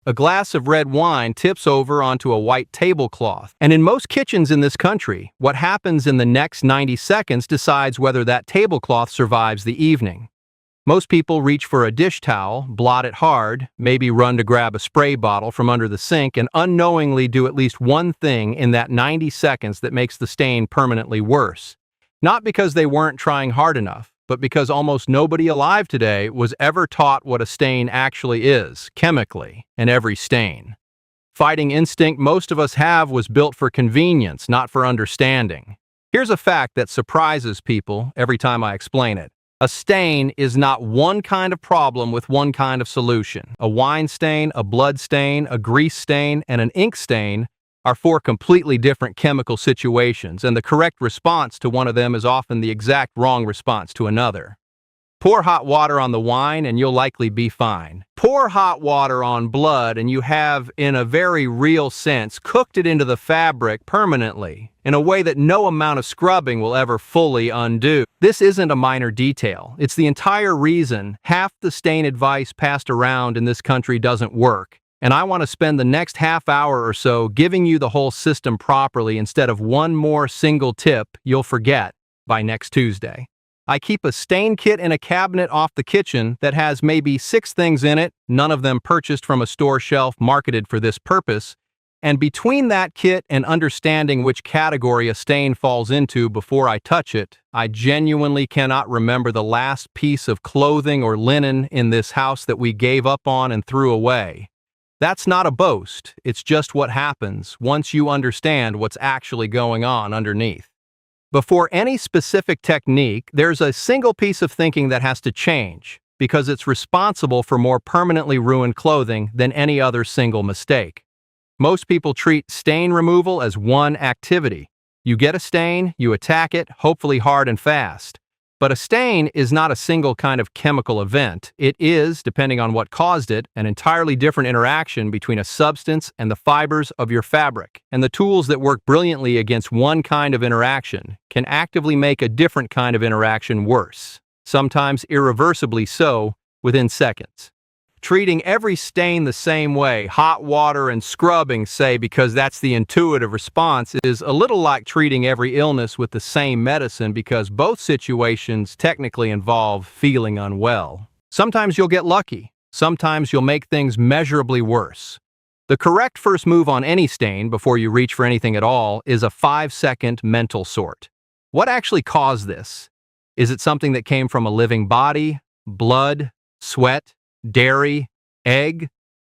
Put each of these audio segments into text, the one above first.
A glass of red wine tips over onto a white tablecloth. And in most kitchens in this country, what happens in the next 90 seconds decides whether that tablecloth survives the evening. Most people reach for a dish towel, blot it hard, maybe run to grab a spray bottle from under the sink, and unknowingly do at least one thing in that 90 seconds that makes the stain permanently worse. Not because they weren't trying hard enough, but because almost nobody alive today was ever taught what a stain actually is, chemically, in every stain. Fighting instinct most of us have was built for convenience, not for understanding. Here's a fact that surprises people every time I explain it. A stain is not one kind of problem with one kind of solution. A wine stain, a blood stain, a grease stain, and an ink stain are four completely different chemical situations, and the correct response to one of them is often the exact wrong response to another. Pour hot water on the wine and you'll likely be fine. Pour hot water on blood and you have, in a very real sense, cooked it into the fabric permanently, in a way that no amount of scrubbing will ever fully undo. This isn't a minor detail. It's the entire reason half the stain advice passed around in this country doesn't work. And I want to spend the next half hour or so giving you the whole system properly instead of one more single tip you'll forget by next Tuesday. I keep a stain kit in a cabinet off the kitchen that has maybe 6 things in it, none of them purchased from a store shelf marketed for this purpose. And between that kit and understanding which category a stain falls into before I touch it, I genuinely cannot remember the last piece of clothing or linen in this house that we gave up on and threw away. That's not a boast, it's just what happens once you understand what's actually going on underneath. Before any specific technique, there's a single piece of thinking that has to change, because it's responsible for more permanently ruined clothing than any other single mistake. Most people treat stain removal as one activity. You get a stain, you attack it, hopefully hard and fast. But a stain is not a single kind of chemical event. It is, depending on what caused it, an entirely different interaction between a substance and the fibers of your fabric. And the tools that work brilliantly against one kind of interaction can actively make a different kind of interaction worse, sometimes irreversibly so, within seconds. Treating every stain the same way, hot water and scrubbing, say, because that's the intuitive response, is a little like treating every illness with the same medicine because both situations technically involve feeling unwell. Sometimes you'll get lucky. Sometimes you'll make things measurably worse. The correct first move on any stain, before you reach for anything at all, is a 5-second mental sort. What actually caused this? Is it something that came from a living body, blood, sweat, dairy, egg?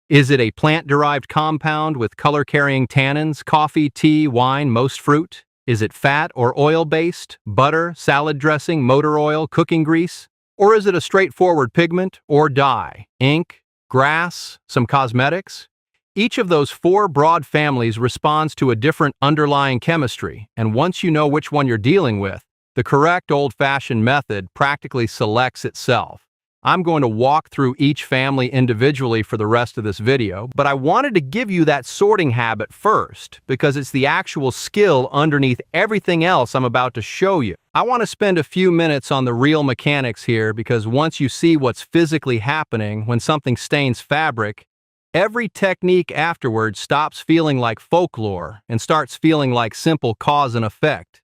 Is it a plant-derived compound with color-carrying tannins, coffee, tea, wine, most fruit? Is it fat or oil-based, butter, salad dressing, motor oil, cooking grease? Or is it a straightforward pigment or dye, ink, grass, some cosmetics? Each of those 4 broad families responds to a different underlying chemistry, and once you know which one you're dealing with, the correct old-fashioned method practically selects itself. I'm going to walk through each family individually for the rest of this video, but I wanted to give you that sorting habit first because it's the actual skill underneath everything else I'm about to show you. I want to spend a few minutes on the real mechanics here because once you see what's physically happening when something stains fabric, every technique afterwards stops feeling like folklore and starts feeling like simple cause and effect.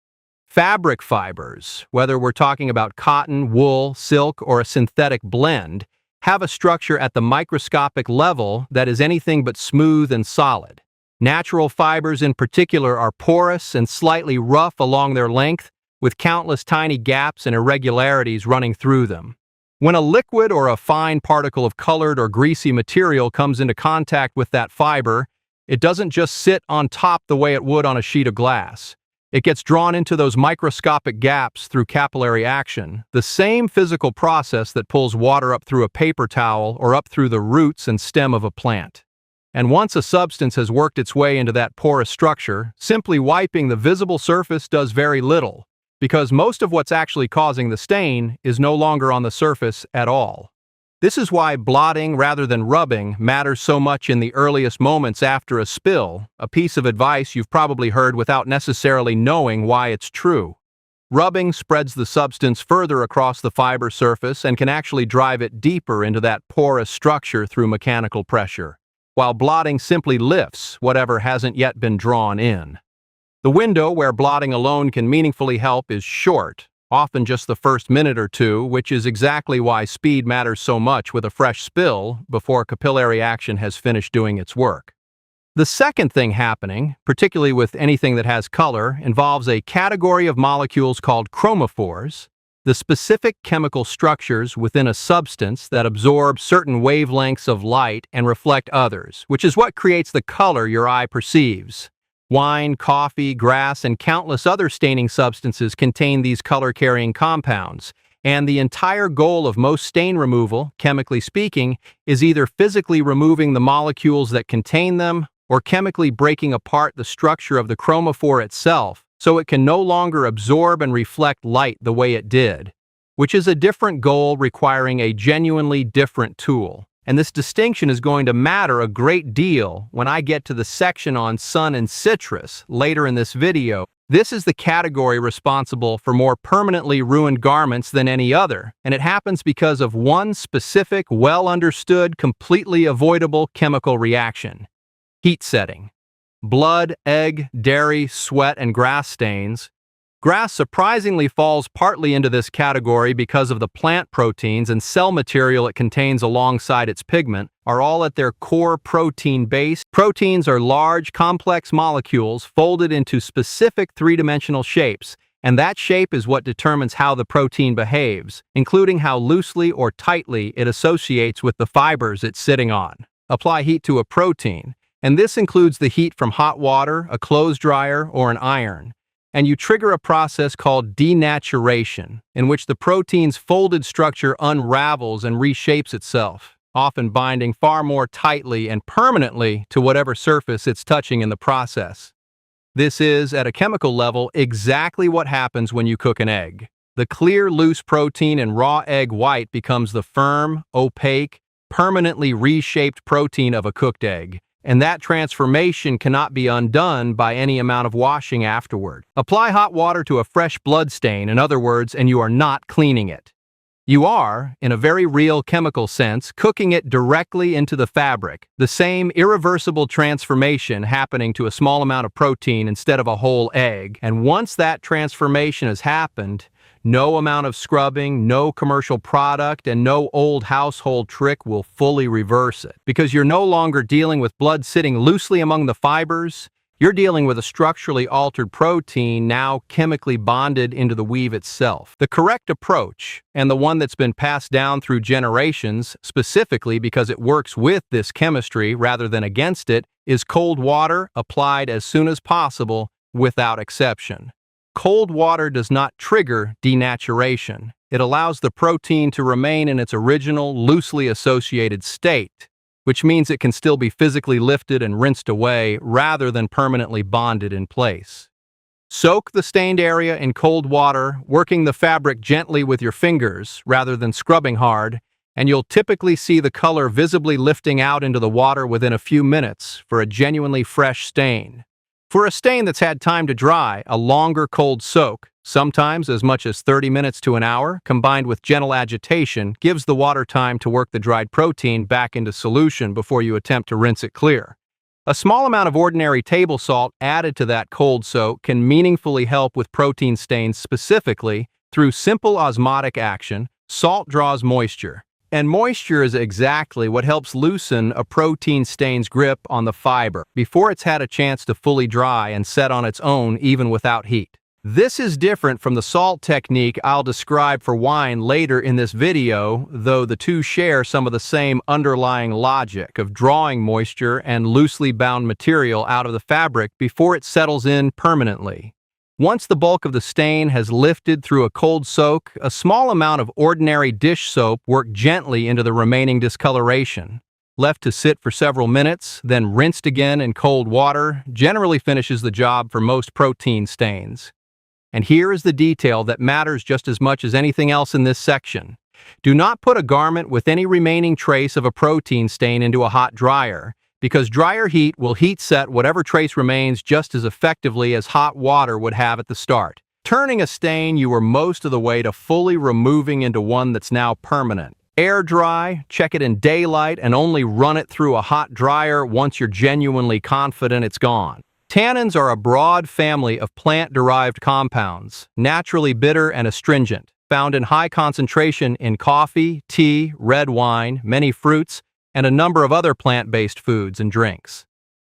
Fabric fibers, whether we're talking about cotton, wool, silk, or a synthetic blend, have a structure at the microscopic level that is anything but smooth and solid. Natural fibers in particular are porous and slightly rough along their length, with countless tiny gaps and irregularities running through them. When a liquid or a fine particle of colored or greasy material comes into contact with that fiber, it doesn't just sit on top the way it would on a sheet of glass. It gets drawn into those microscopic gaps through capillary action, the same physical process that pulls water up through a paper towel or up through the roots and stem of a plant. And once a substance has worked its way into that porous structure, simply wiping the visible surface does very little, because most of what's actually causing the stain is no longer on the surface at all. This is why blotting rather than rubbing matters so much in the earliest moments after a spill, a piece of advice you've probably heard without necessarily knowing why it's true. Rubbing spreads the substance further across the fiber surface and can actually drive it deeper into that porous structure through mechanical pressure. while blotting simply lifts whatever hasn't yet been drawn in. The window where blotting alone can meaningfully help is short, often just the first minute or two, which is exactly why speed matters so much with a fresh spill before capillary action has finished doing its work. The second thing happening, particularly with anything that has color, involves a category of molecules called chromophores, the specific chemical structures within a substance that absorb certain wavelengths of light and reflect others, which is what creates the color your eye perceives. Wine, coffee, grass, and countless other staining substances contain these color-carrying compounds, and the entire goal of most stain removal, chemically speaking, is either physically removing the molecules that contain them or chemically breaking apart the structure of the chromophore itself so it can no longer absorb and reflect light the way it did, which is a different goal requiring a genuinely different tool. And this distinction is going to matter a great deal when I get to the section on sun and citrus later in this video. This is the category responsible for more permanently ruined garments than any other, and it happens because of one specific, well-understood, completely avoidable chemical reaction: heat setting. Blood, egg, dairy, sweat, and grass stains. Grass surprisingly falls partly into this category because of the plant proteins and cell material it contains alongside its pigment are all at their core protein-based. Proteins are large, complex molecules folded into specific three-dimensional shapes, and that shape is what determines how the protein behaves, including how loosely or tightly it associates with the fibers it's sitting on. Apply heat to a protein, and this includes the heat from hot water, a clothes dryer, or an iron. And you trigger a process called denaturation, in which the protein's folded structure unravels and reshapes itself, often binding far more tightly and permanently to whatever surface it's touching in the process. This is, at a chemical level, exactly what happens when you cook an egg. The clear, loose protein in raw egg white becomes the firm, opaque, permanently reshaped protein of a cooked egg. And that transformation cannot be undone by any amount of washing afterward. Apply hot water to a fresh blood stain, in other words, and you are not cleaning it. You are, in a very real chemical sense, cooking it directly into the fabric, the same irreversible transformation happening to a small amount of protein instead of a whole egg. And once that transformation has happened, no amount of scrubbing, no commercial product, and no old household trick will fully reverse it. Because you're no longer dealing with blood sitting loosely among the fibers, you're dealing with a structurally altered protein now chemically bonded into the weave itself. The correct approach, and the one that's been passed down through generations, specifically because it works with this chemistry rather than against it, is cold water applied as soon as possible, without exception. Cold water does not trigger denaturation. It allows the protein to remain in its original, loosely associated state, which means it can still be physically lifted and rinsed away rather than permanently bonded in place. Soak the stained area in cold water, working the fabric gently with your fingers rather than scrubbing hard, and you'll typically see the color visibly lifting out into the water within a few minutes for a genuinely fresh stain. For a stain that's had time to dry, a longer cold soak, sometimes as much as 30 minutes to an hour, combined with gentle agitation, gives the water time to work the dried protein back into solution before you attempt to rinse it clear. A small amount of ordinary table salt added to that cold soak can meaningfully help with protein stains specifically through simple osmotic action. Salt draws moisture. And moisture is exactly what helps loosen a protein stain's grip on the fiber before it's had a chance to fully dry and set on its own even without heat. This is different from the salt technique I'll describe for wine later in this video, though the two share some of the same underlying logic of drawing moisture and loosely bound material out of the fabric before it settles in permanently. Once the bulk of the stain has lifted through a cold soak, a small amount of ordinary dish soap worked gently into the remaining discoloration. Left to sit for several minutes, then rinsed again in cold water, generally finishes the job for most protein stains. And here is the detail that matters just as much as anything else in this section. Do not put a garment with any remaining trace of a protein stain into a hot dryer, because drier heat will heat set whatever trace remains just as effectively as hot water would have at the start, turning a stain you were most of the way to fully removing into one that's now permanent. Air dry, check it in daylight, and only run it through a hot dryer once you're genuinely confident it's gone. Tannins are a broad family of plant-derived compounds, naturally bitter and astringent, found in high concentration in coffee, tea, red wine, many fruits, and a number of other plant-based foods and drinks.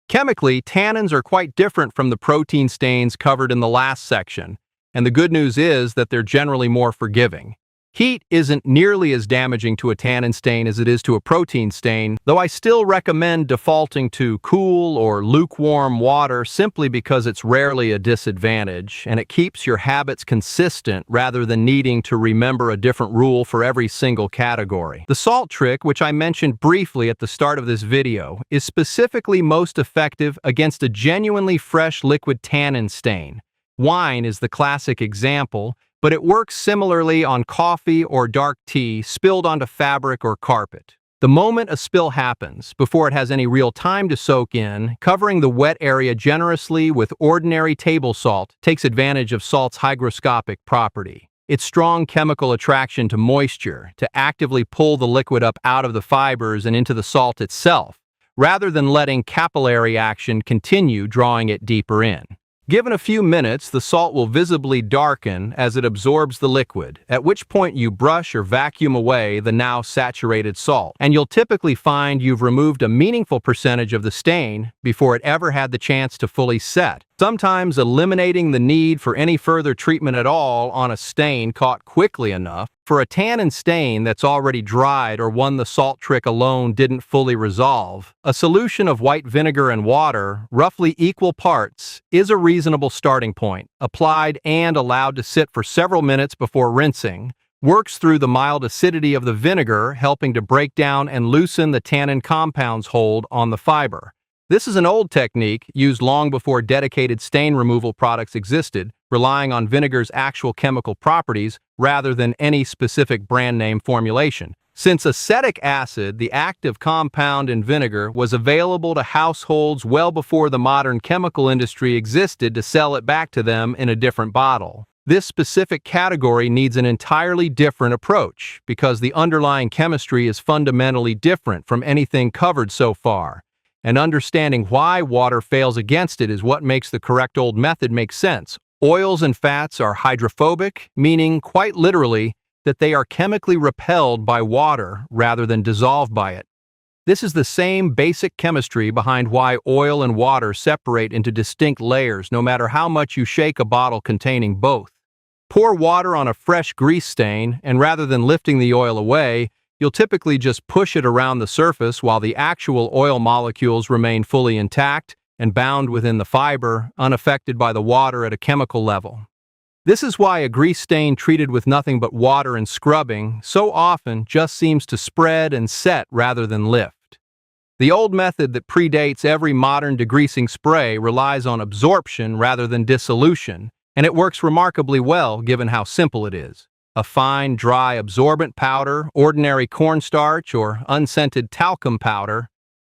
Chemically, tannins are quite different from the protein stains covered in the last section, and the good news is that they're generally more forgiving. Heat isn't nearly as damaging to a tannin stain as it is to a protein stain, though I still recommend defaulting to cool or lukewarm water simply because it's rarely a disadvantage, and it keeps your habits consistent rather than needing to remember a different rule for every single category. The salt trick, which I mentioned briefly at the start of this video, is specifically most effective against a genuinely fresh liquid tannin stain. Wine is the classic example, but it works similarly on coffee or dark tea spilled onto fabric or carpet. The moment a spill happens, before it has any real time to soak in, covering the wet area generously with ordinary table salt takes advantage of salt's hygroscopic property. Its strong chemical attraction to moisture to actively pull the liquid up out of the fibers and into the salt itself, rather than letting capillary action continue drawing it deeper in. Given a few minutes, the salt will visibly darken as it absorbs the liquid, at which point you brush or vacuum away the now saturated salt, and you'll typically find you've removed a meaningful percentage of the stain before it ever had the chance to fully set, sometimes eliminating the need for any further treatment at all on a stain caught quickly enough. For a tannin stain that's already dried or one the salt trick alone didn't fully resolve, a solution of white vinegar and water, roughly equal parts, is a reasonable starting point. Applied and allowed to sit for several minutes before rinsing, works through the mild acidity of the vinegar, helping to break down and loosen the tannin compound's hold on the fiber. This is an old technique used long before dedicated stain removal products existed, relying on vinegar's actual chemical properties rather than any specific brand name formulation. Since acetic acid, the active compound in vinegar, was available to households well before the modern chemical industry existed to sell it back to them in a different bottle. This specific category needs an entirely different approach because the underlying chemistry is fundamentally different from anything covered so far. And understanding why water fails against it is what makes the correct old method make sense. Oils and fats are hydrophobic, meaning quite literally that they are chemically repelled by water rather than dissolved by it. This is the same basic chemistry behind why oil and water separate into distinct layers no matter how much you shake a bottle containing both. Pour water on a fresh grease stain, and rather than lifting the oil away, you'll typically just push it around the surface while the actual oil molecules remain fully intact and bound within the fiber, unaffected by the water at a chemical level. This is why a grease stain treated with nothing but water and scrubbing so often just seems to spread and set rather than lift. The old method that predates every modern degreasing spray relies on absorption rather than dissolution, and it works remarkably well given how simple it is. A fine, dry, absorbent powder, ordinary cornstarch, or unscented talcum powder,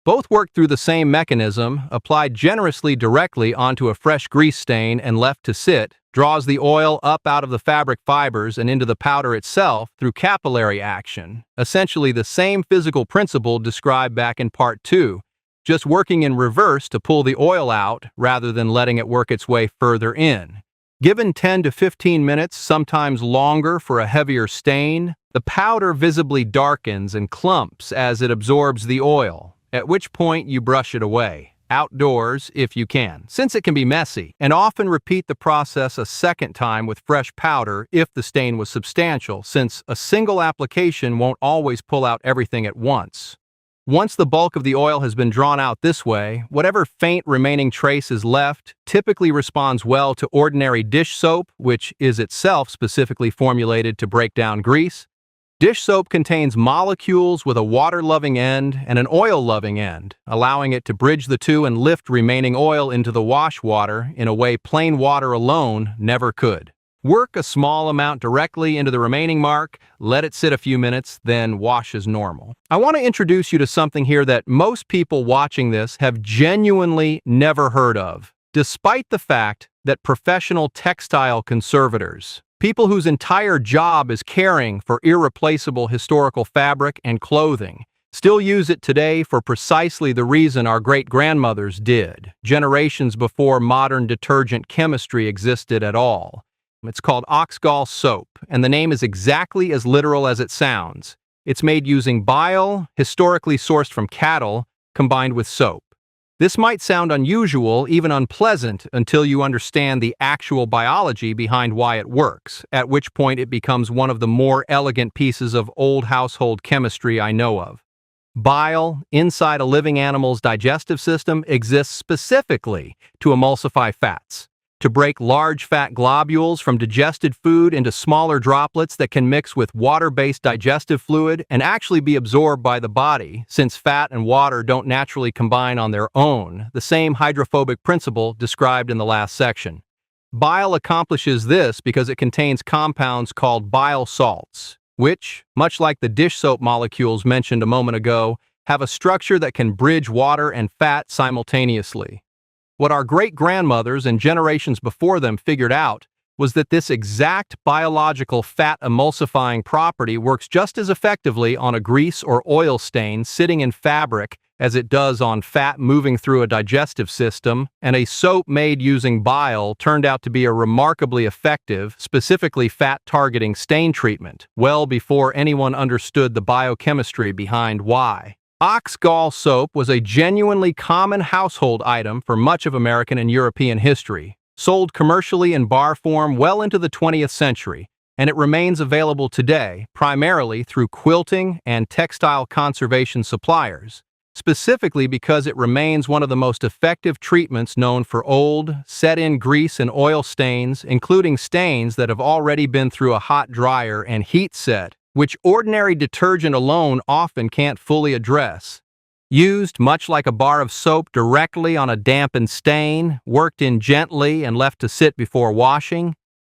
both work through the same mechanism, applied generously directly onto a fresh grease stain and left to sit, draws the oil up out of the fabric fibers and into the powder itself through capillary action, essentially the same physical principle described back in Part 2, just working in reverse to pull the oil out rather than letting it work its way further in. Given 10 to 15 minutes, sometimes longer for a heavier stain, the powder visibly darkens and clumps as it absorbs the oil, at which point you brush it away, outdoors if you can, since it can be messy, and often repeat the process a second time with fresh powder if the stain was substantial, since a single application won't always pull out everything at once. Once the bulk of the oil has been drawn out this way, whatever faint remaining trace is left typically responds well to ordinary dish soap, which is itself specifically formulated to break down grease. Dish soap contains molecules with a water-loving end and an oil-loving end, allowing it to bridge the two and lift remaining oil into the wash water in a way plain water alone never could. Work a small amount directly into the remaining mark, let it sit a few minutes, then wash as normal. I want to introduce you to something here that most people watching this have genuinely never heard of, despite the fact that professional textile conservators, People whose entire job is caring for irreplaceable historical fabric and clothing still use it today for precisely the reason our great-grandmothers did, generations before modern detergent chemistry existed at all. It's called ox-gall soap, and the name is exactly as literal as it sounds. It's made using bile, historically sourced from cattle, combined with soap. This might sound unusual, even unpleasant, until you understand the actual biology behind why it works, at which point it becomes one of the more elegant pieces of old household chemistry I know of. Bile, inside a living animal's digestive system, exists specifically to emulsify fats, to break large fat globules from digested food into smaller droplets that can mix with water-based digestive fluid and actually be absorbed by the body, since fat and water don't naturally combine on their own, the same hydrophobic principle described in the last section. Bile accomplishes this because it contains compounds called bile salts, which, much like the dish soap molecules mentioned a moment ago, have a structure that can bridge water and fat simultaneously. What our great-grandmothers and generations before them figured out was that this exact biological fat emulsifying property works just as effectively on a grease or oil stain sitting in fabric as it does on fat moving through a digestive system, and a soap made using bile turned out to be a remarkably effective, specifically fat-targeting stain treatment, well before anyone understood the biochemistry behind why. Ox-gall soap was a genuinely common household item for much of American and European history, sold commercially in bar form well into the 20th century, and it remains available today primarily through quilting and textile conservation suppliers, specifically because it remains one of the most effective treatments known for old, set-in grease and oil stains, including stains that have already been through a hot dryer and heat set, which ordinary detergent alone often can't fully address. Used much like a bar of soap directly on a dampened stain, worked in gently and left to sit before washing,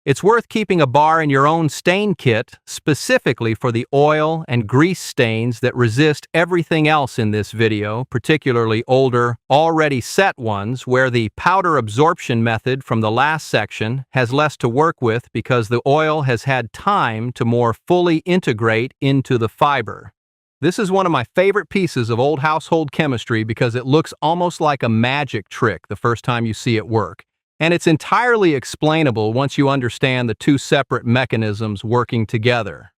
it's worth keeping a bar in your own stain kit specifically for the oil and grease stains that resist everything else in this video, particularly older, already set ones where the powder absorption method from the last section has less to work with because the oil has had time to more fully integrate into the fiber. This is one of my favorite pieces of old household chemistry because it looks almost like a magic trick the first time you see it work. And it's entirely explainable once you understand the two separate mechanisms working together.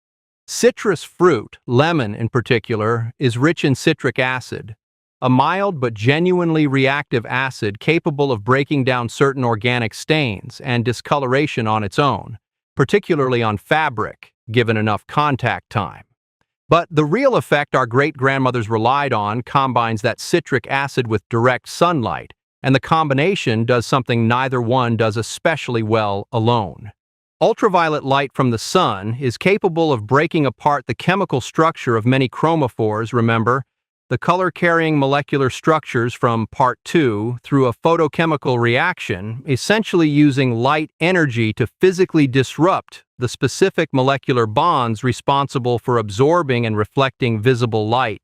Citrus fruit, lemon in particular, is rich in citric acid, a mild but genuinely reactive acid capable of breaking down certain organic stains and discoloration on its own, particularly on fabric, given enough contact time. But the real effect our great-grandmothers relied on combines that citric acid with direct sunlight, and the combination does something neither one does especially well alone. Ultraviolet light from the sun is capable of breaking apart the chemical structure of many chromophores, remember, the color-carrying molecular structures from Part 2 through a photochemical reaction, essentially using light energy to physically disrupt the specific molecular bonds responsible for absorbing and reflecting visible light,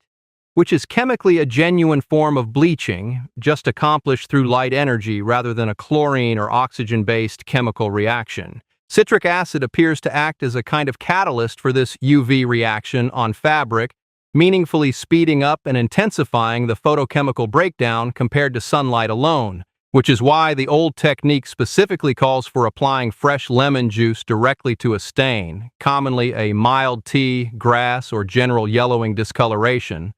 which is chemically a genuine form of bleaching, just accomplished through light energy rather than a chlorine or oxygen-based chemical reaction. Citric acid appears to act as a kind of catalyst for this UV reaction on fabric, meaningfully speeding up and intensifying the photochemical breakdown compared to sunlight alone, which is why the old technique specifically calls for applying fresh lemon juice directly to a stain, commonly a mild tea, grass, or general yellowing discoloration,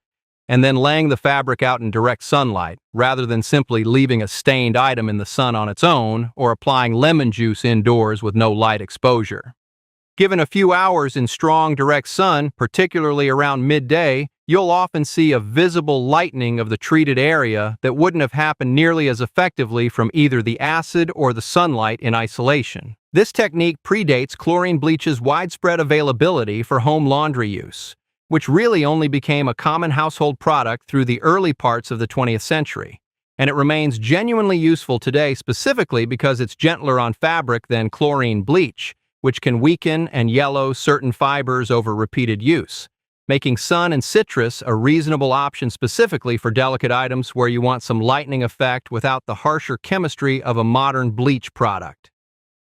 and then laying the fabric out in direct sunlight, rather than simply leaving a stained item in the sun on its own or applying lemon juice indoors with no light exposure. Given a few hours in strong direct sun, particularly around midday, you'll often see a visible lightening of the treated area that wouldn't have happened nearly as effectively from either the acid or the sunlight in isolation. This technique predates chlorine bleach's widespread availability for home laundry use, which really only became a common household product through the early parts of the 20th century. And it remains genuinely useful today specifically because it's gentler on fabric than chlorine bleach, which can weaken and yellow certain fibers over repeated use, making sun and citrus a reasonable option specifically for delicate items where you want some lightening effect without the harsher chemistry of a modern bleach product.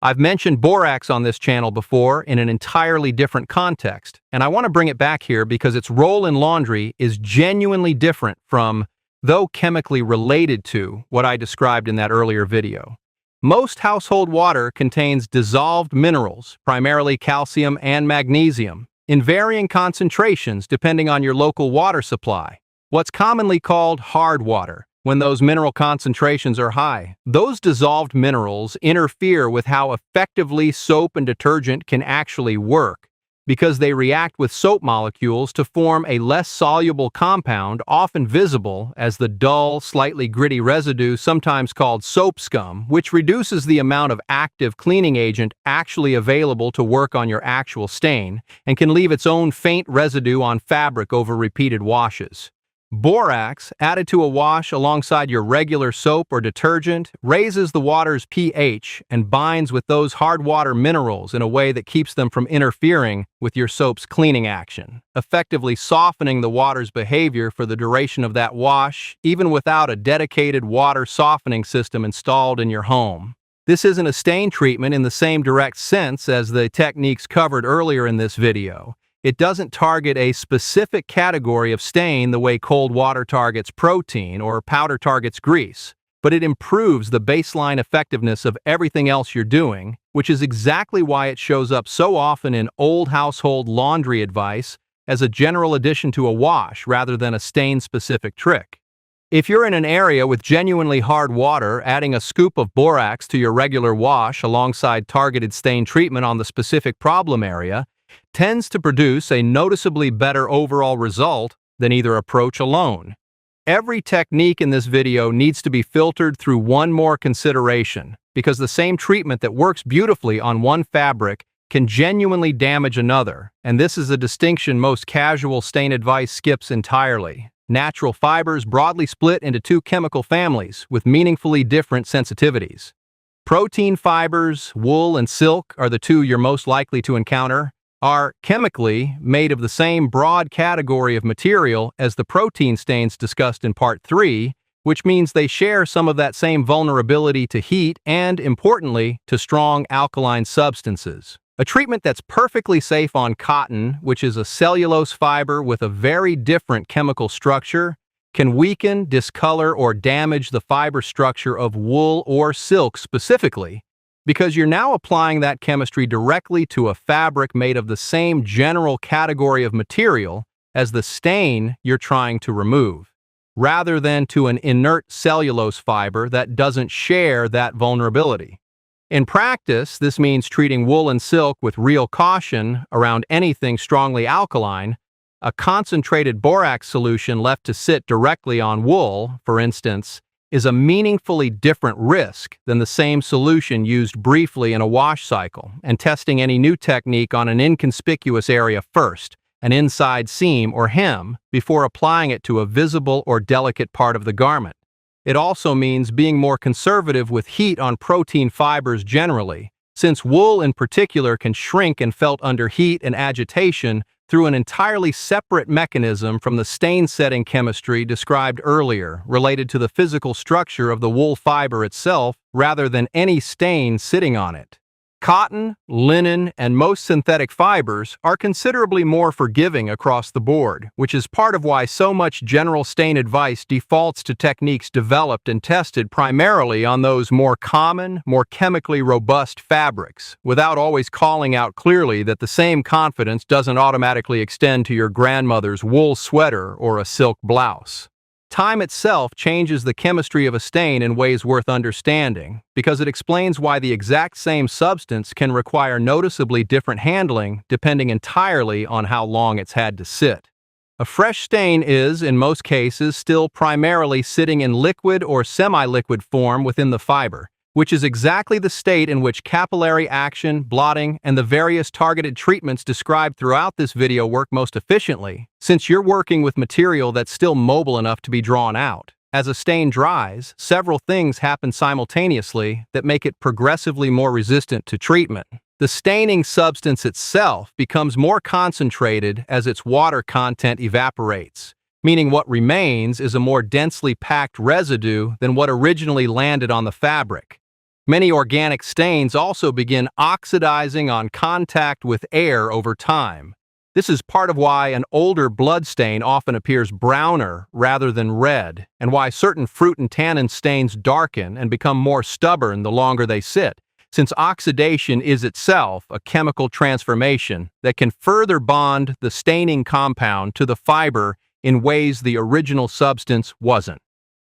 I've mentioned borax on this channel before in an entirely different context, and I want to bring it back here because its role in laundry is genuinely different from, though chemically related to, what I described in that earlier video. Most household water contains dissolved minerals, primarily calcium and magnesium, in varying concentrations depending on your local water supply. What's commonly called hard water. When those mineral concentrations are high, those dissolved minerals interfere with how effectively soap and detergent can actually work, because they react with soap molecules to form a less soluble compound, often visible as the dull, slightly gritty residue sometimes called soap scum, which reduces the amount of active cleaning agent actually available to work on your actual stain and can leave its own faint residue on fabric over repeated washes. Borax, added to a wash alongside your regular soap or detergent, raises the water's pH and binds with those hard water minerals in a way that keeps them from interfering with your soap's cleaning action, effectively softening the water's behavior for the duration of that wash, even without a dedicated water softening system installed in your home. This isn't a stain treatment in the same direct sense as the techniques covered earlier in this video. It doesn't target a specific category of stain the way cold water targets protein or powder targets grease, but it improves the baseline effectiveness of everything else you're doing, which is exactly why it shows up so often in old household laundry advice as a general addition to a wash rather than a stain-specific trick. If you're in an area with genuinely hard water, adding a scoop of borax to your regular wash alongside targeted stain treatment on the specific problem area tends to produce a noticeably better overall result than either approach alone. Every technique in this video needs to be filtered through one more consideration, because the same treatment that works beautifully on one fabric can genuinely damage another, and this is a distinction most casual stain advice skips entirely. Natural fibers broadly split into two chemical families with meaningfully different sensitivities. Protein fibers, wool and silk are the two you're most likely to encounter, are chemically made of the same broad category of material as the protein stains discussed in Part 3, which means they share some of that same vulnerability to heat and, importantly, to strong alkaline substances. A treatment that's perfectly safe on cotton, which is a cellulose fiber with a very different chemical structure, can weaken, discolor, or damage the fiber structure of wool or silk specifically, because you're now applying that chemistry directly to a fabric made of the same general category of material as the stain you're trying to remove, rather than to an inert cellulose fiber that doesn't share that vulnerability. In practice, this means treating wool and silk with real caution around anything strongly alkaline. A concentrated borax solution left to sit directly on wool, for instance, is a meaningfully different risk than the same solution used briefly in a wash cycle, and testing any new technique on an inconspicuous area first, an inside seam or hem, before applying it to a visible or delicate part of the garment. It also means being more conservative with heat on protein fibers generally, since wool in particular can shrink and felt under heat and agitation through an entirely separate mechanism from the stain-setting chemistry described earlier, related to the physical structure of the wool fiber itself rather than any stain sitting on it. Cotton, linen, and most synthetic fibers are considerably more forgiving across the board, which is part of why so much general stain advice defaults to techniques developed and tested primarily on those more common, more chemically robust fabrics, without always calling out clearly that the same confidence doesn't automatically extend to your grandmother's wool sweater or a silk blouse. Time itself changes the chemistry of a stain in ways worth understanding, because it explains why the exact same substance can require noticeably different handling depending entirely on how long it's had to sit. A fresh stain is, in most cases, still primarily sitting in liquid or semi-liquid form within the fiber, which is exactly the state in which capillary action, blotting, and the various targeted treatments described throughout this video work most efficiently, since you're working with material that's still mobile enough to be drawn out. As a stain dries, several things happen simultaneously that make it progressively more resistant to treatment. The staining substance itself becomes more concentrated as its water content evaporates, meaning what remains is a more densely packed residue than what originally landed on the fabric. Many organic stains also begin oxidizing on contact with air over time. This is part of why an older blood stain often appears browner rather than red, and why certain fruit and tannin stains darken and become more stubborn the longer they sit, since oxidation is itself a chemical transformation that can further bond the staining compound to the fiber in ways the original substance wasn't.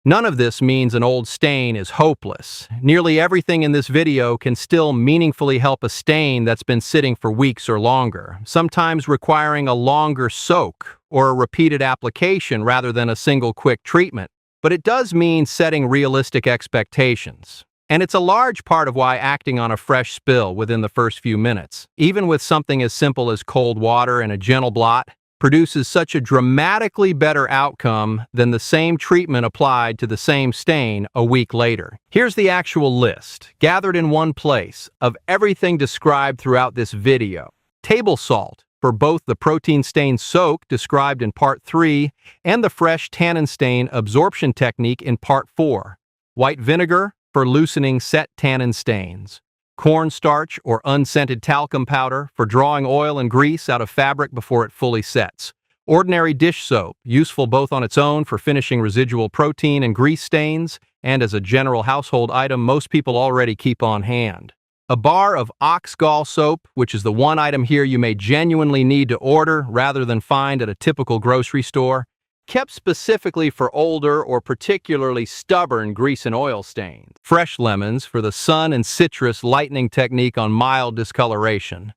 None of this means an old stain is hopeless. Nearly everything in this video can still meaningfully help a stain that's been sitting for weeks or longer, sometimes requiring a longer soak or a repeated application rather than a single quick treatment. But it does mean setting realistic expectations. And it's a large part of why acting on a fresh spill within the first few minutes, even with something as simple as cold water and a gentle blot, produces such a dramatically better outcome than the same treatment applied to the same stain a week later. Here's the actual list, gathered in one place, of everything described throughout this video. Table salt for both the protein stain soak described in Part 3 and the fresh tannin stain absorption technique in Part 4. White vinegar for loosening set tannin stains. Cornstarch or unscented talcum powder for drawing oil and grease out of fabric before it fully sets. Ordinary dish soap, useful both on its own for finishing residual protein and grease stains, and as a general household item most people already keep on hand. A bar of ox gall soap, which is the one item here you may genuinely need to order rather than find at a typical grocery store, kept specifically for older or particularly stubborn grease and oil stains. Fresh lemons for the sun and citrus lightening technique on mild discoloration.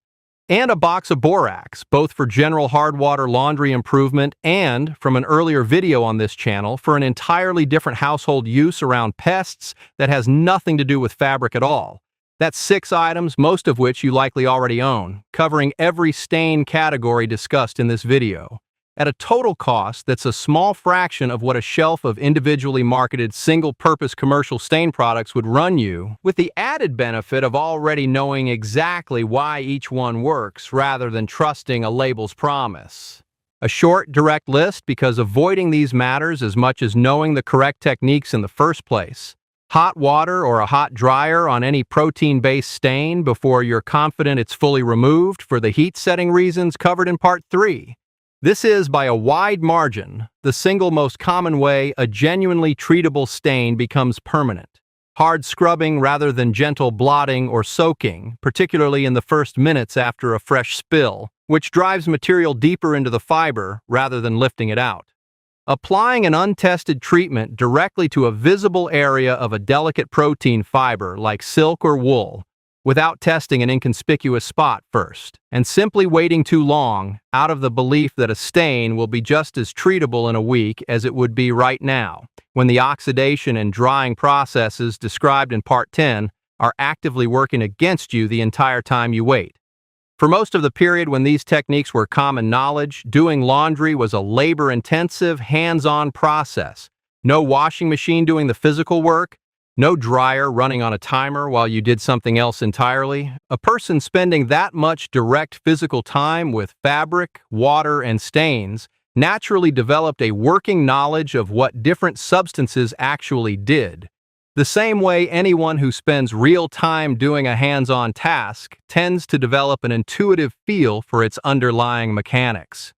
And a box of borax, both for general hard water laundry improvement and, from an earlier video on this channel, for an entirely different household use around pests that has nothing to do with fabric at all. That's 6 items, most of which you likely already own, covering every stain category discussed in this video, at a total cost that's a small fraction of what a shelf of individually marketed single-purpose commercial stain products would run you, with the added benefit of already knowing exactly why each one works rather than trusting a label's promise. A short, direct list because avoiding these matters as much as knowing the correct techniques in the first place. Hot water or a hot dryer on any protein-based stain before you're confident it's fully removed for the heat-setting reasons covered in Part 3. This is, by a wide margin, the single most common way a genuinely treatable stain becomes permanent. Hard scrubbing rather than gentle blotting or soaking, particularly in the first minutes after a fresh spill, which drives material deeper into the fiber rather than lifting it out. Applying an untested treatment directly to a visible area of a delicate protein fiber like silk or wool, without testing an inconspicuous spot first, and simply waiting too long out of the belief that a stain will be just as treatable in a week as it would be right now, when the oxidation and drying processes described in Part 10 are actively working against you the entire time you wait. For most of the period when these techniques were common knowledge, doing laundry was a labor-intensive, hands-on process. No washing machine doing the physical work, no dryer running on a timer while you did something else entirely. A person spending that much direct physical time with fabric, water, and stains naturally developed a working knowledge of what different substances actually did. The same way anyone who spends real time doing a hands-on task tends to develop an intuitive feel for its underlying mechanics.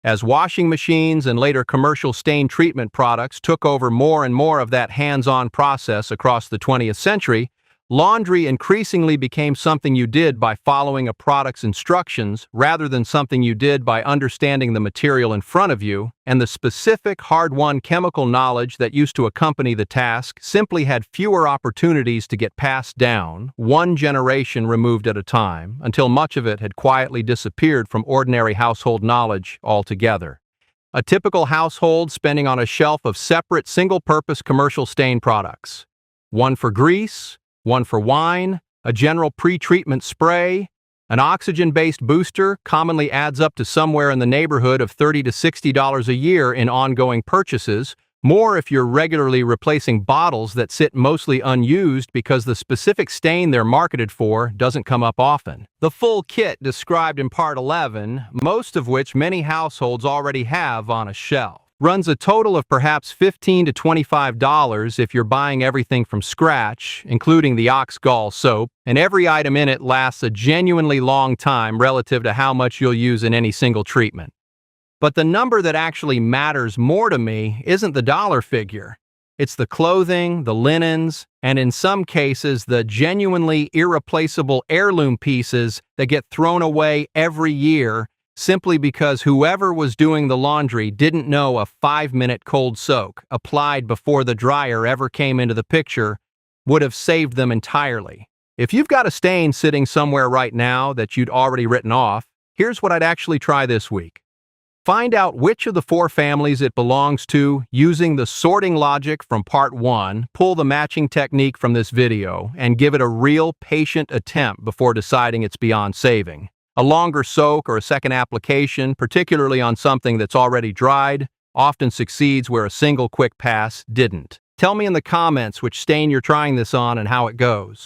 As washing machines and later commercial stain treatment products took over more and more of that hands-on process across the 20th century, laundry increasingly became something you did by following a product's instructions rather than something you did by understanding the material in front of you, and the specific, hard-won chemical knowledge that used to accompany the task simply had fewer opportunities to get passed down, one generation removed at a time, until much of it had quietly disappeared from ordinary household knowledge altogether. A typical household spending on a shelf of separate single-purpose commercial stain products. One for grease, one for wine, a general pre-treatment spray, an oxygen-based booster commonly adds up to somewhere in the neighborhood of $30 to $60 a year in ongoing purchases, more if you're regularly replacing bottles that sit mostly unused because the specific stain they're marketed for doesn't come up often. The full kit described in Part 11, most of which many households already have on a shelf. Runs a total of perhaps $15 to $25 if you're buying everything from scratch, including the ox gall soap, and every item in it lasts a genuinely long time relative to how much you'll use in any single treatment. But the number that actually matters more to me isn't the dollar figure. It's the clothing, the linens, and in some cases, the genuinely irreplaceable heirloom pieces that get thrown away every year simply because whoever was doing the laundry didn't know a 5-minute cold soak applied before the dryer ever came into the picture would have saved them entirely. If you've got a stain sitting somewhere right now that you'd already written off, here's what I'd actually try this week. Find out which of the 4 families it belongs to using the sorting logic from part 1, pull the matching technique from this video, and give it a real patient attempt before deciding it's beyond saving. A longer soak or a second application, particularly on something that's already dried, often succeeds where a single quick pass didn't. Tell me in the comments which stain you're trying this on and how it goes.